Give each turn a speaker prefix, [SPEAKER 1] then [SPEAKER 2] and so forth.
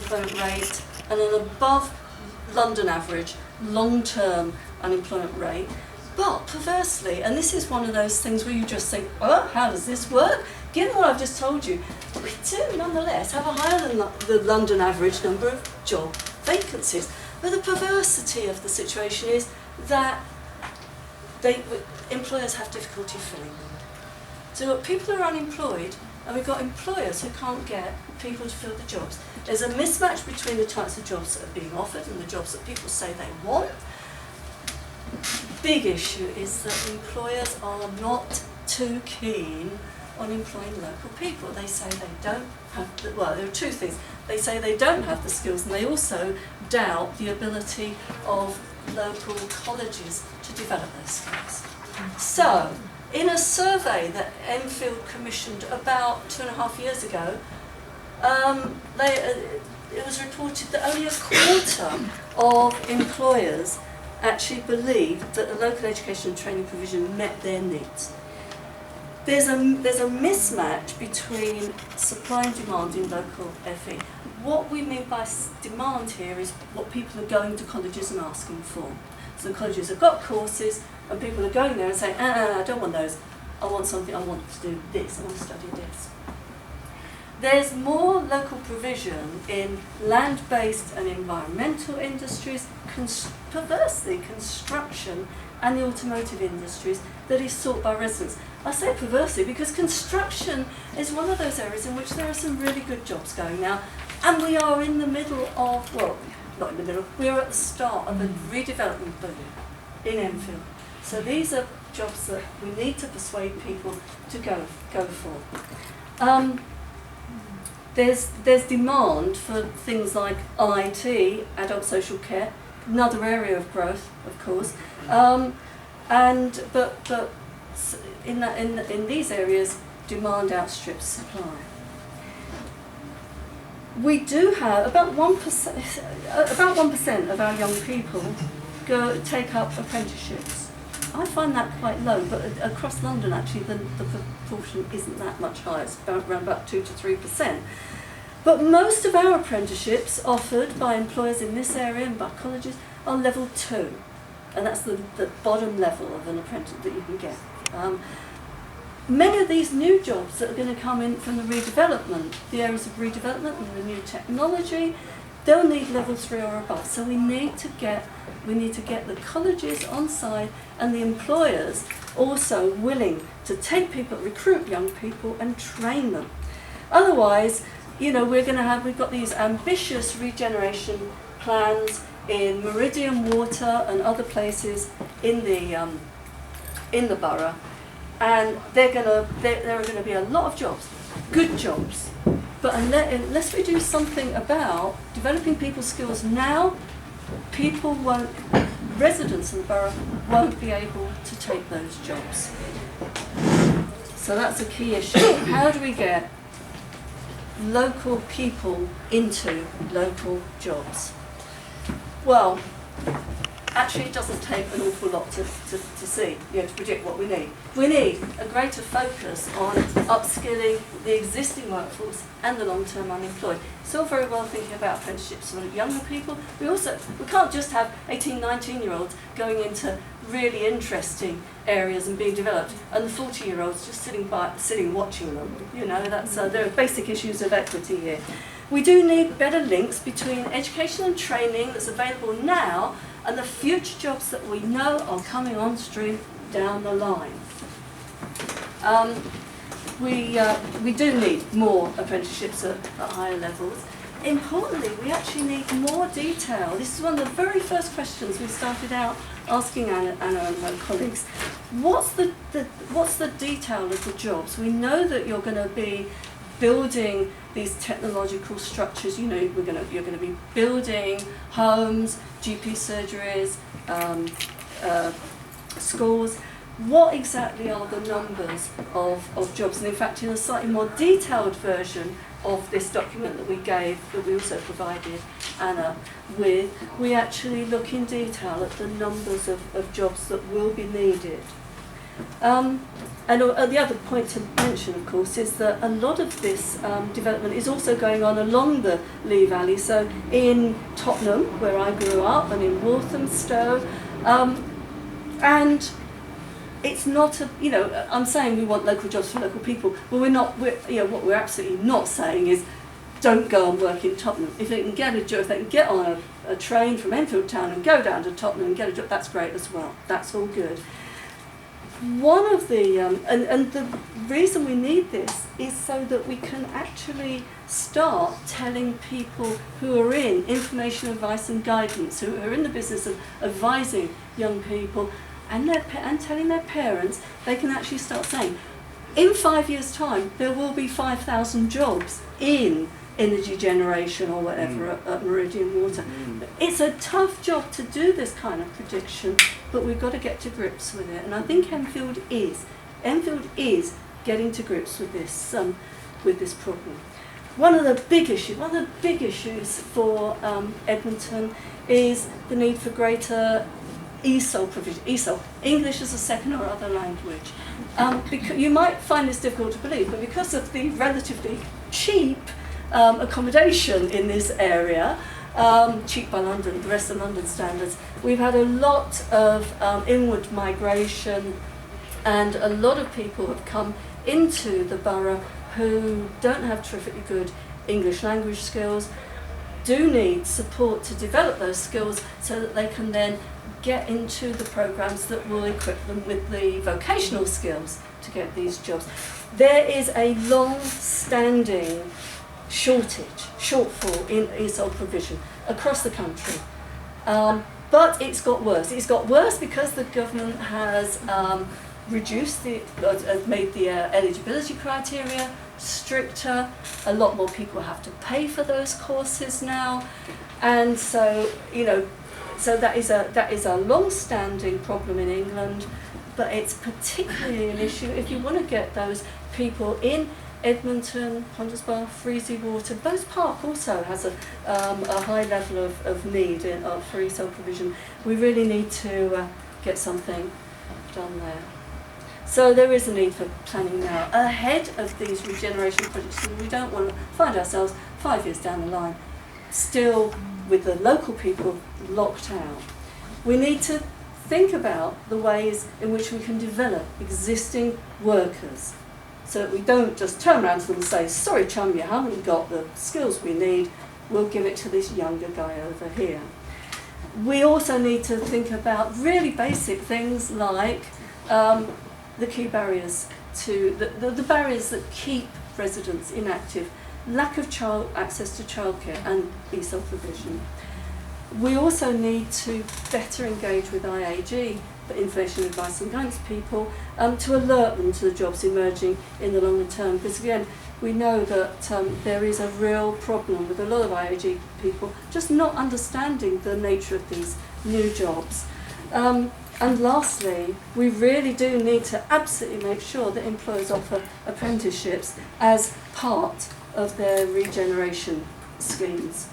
[SPEAKER 1] unemployment rate and an above London average long-term unemployment rate. But perversely, and this is one of those things where you just think, oh, how does this work? Given what I've just told you, we do nonetheless have a higher than the London average number of job vacancies. But the perversity of the situation is that employers have difficulty filling them. So people are unemployed, and we've got employers who can't get people to fill the jobs. There's a mismatch between the types of jobs that are being offered and the jobs that people say they want. Big issue is that employers are not too keen on employing local people. They say they don't have the, well, there are two things. They say they don't have the skills, and they also doubt the ability of local colleges to develop those skills. So, in a survey that Enfield commissioned about 2.5 years ago, it was reported that only a quarter of employers actually believed that the local education and training provision met their needs. There's a mismatch between supply and demand in local FE. What we mean by demand here is what people are going to colleges and asking for. So the colleges have got courses, and people are going there and saying, I don't want those. I want something, I want to do this, I want to study this. There's more local provision in land-based and environmental industries, perversely construction and the automotive industries that is sought by residents. I say perversely because construction is one of those areas in which there are some really good jobs going now, and we are in the middle of, well, not in the middle, we are at the start of a redevelopment boom in Enfield. So these are jobs that we need to persuade people to go for. There's demand for things like IT, adult social care, another area of growth, of course, but in these areas, demand outstrips supply. We do have about 1% of our young people take up apprenticeships. I find that quite low, but across London actually the proportion isn't that much higher. It's around about 2 to 3%. But most of our apprenticeships offered by employers in this area and by colleges are level 2, and that's the bottom level of an apprentice that you can get. Many of these new jobs that are going to come in from the redevelopment, the areas of redevelopment and the new technology, they'll need level 3 or above. So we need to get the colleges on side and the employers also willing to take people, recruit young people and train them. Otherwise, we've got these ambitious regeneration plans in Meridian Water and other places in the borough, and there are going to be a lot of jobs, good jobs, but unless we do something about developing people's skills now, residents in the borough won't be able to take those jobs. So that's a key issue. How do we get local people into local jobs? Well, actually it doesn't take an awful lot to see, to predict what we need. We need a greater focus on upskilling the existing workforce and the long-term unemployed. It's all very well thinking about apprenticeships for younger people. We can't just have 18, 19-year-olds going into really interesting areas and being developed, and the 40-year-olds just sitting watching them. There are basic issues of equity here. We do need better links between education and training that's available now and the future jobs that we know are coming on stream down the line. We do need more apprenticeships at higher levels. Importantly, we actually need more detail. This is one of the very first questions we started out asking Anna and her colleagues. What's the detail of the jobs? We know that you're going to be building these technological structures. You're going to be building homes, GP surgeries, schools. What exactly are the numbers of jobs? And in fact, in a slightly more detailed version of this document that we also provided Anna with, we actually look in detail at the numbers of jobs that will be needed. And the other point to mention, of course, is that a lot of this development is also going on along the Lee Valley. So in Tottenham, where I grew up, and in Walthamstow, and it's not a, I'm saying we want local jobs for local people, but what we're absolutely not saying is don't go and work in Tottenham. If they can get a job, if they can get on a train from Enfield town and go down to Tottenham and get a job, that's great as well. That's all good. One of the, and the reason we need this is so that we can actually start telling people who are in information, advice and guidance, who are in the business of advising young people and telling their parents, they can actually start saying, in 5 years' time, there will be 5,000 jobs in energy generation or whatever at Meridian Water. It's a tough job to do this kind of prediction, but we've got to get to grips with it. And I think Enfield is getting to grips with this problem. One of the big issues for Edmonton is the need for greater ESOL provision. ESOL, English as a second or other language. Because you might find this difficult to believe, but because of the relatively cheap accommodation in this area, cheap by London, the rest of London standards, we've had a lot of inward migration, and a lot of people have come into the borough who don't have terrifically good English language skills, do need support to develop those skills so that they can then get into the programs that will equip them with the vocational skills to get these jobs. There is a long-standing shortfall in ESOL provision across the country. But it's got worse. It's got worse because the government has made the eligibility criteria stricter. A lot more people have to pay for those courses now, and so so that is a long-standing problem in England. But it's particularly an issue if you want to get those people in Edmonton, Pondersbar, Freezy Water. Bowes Park also has a high level of need for ESOL provision. We really need to get something done there. So there is a need for planning now, ahead of these regeneration projects. We don't want to find ourselves 5 years down the line, still with the local people locked out. We need to think about the ways in which we can develop existing workers, so that we don't just turn around to them and say, sorry chum, you haven't got the skills we need, we'll give it to this younger guy over here. We also need to think about really basic things like the key barriers to, the barriers that keep residents inactive, lack of access to childcare and ESOL provision. We also need to better engage with IAG, the information, advice and guidance people, to alert them to the jobs emerging in the longer term, because again we know that there is a real problem with a lot of IAG people just not understanding the nature of these new jobs. And lastly, we really do need to absolutely make sure that employers offer apprenticeships as part of their regeneration schemes.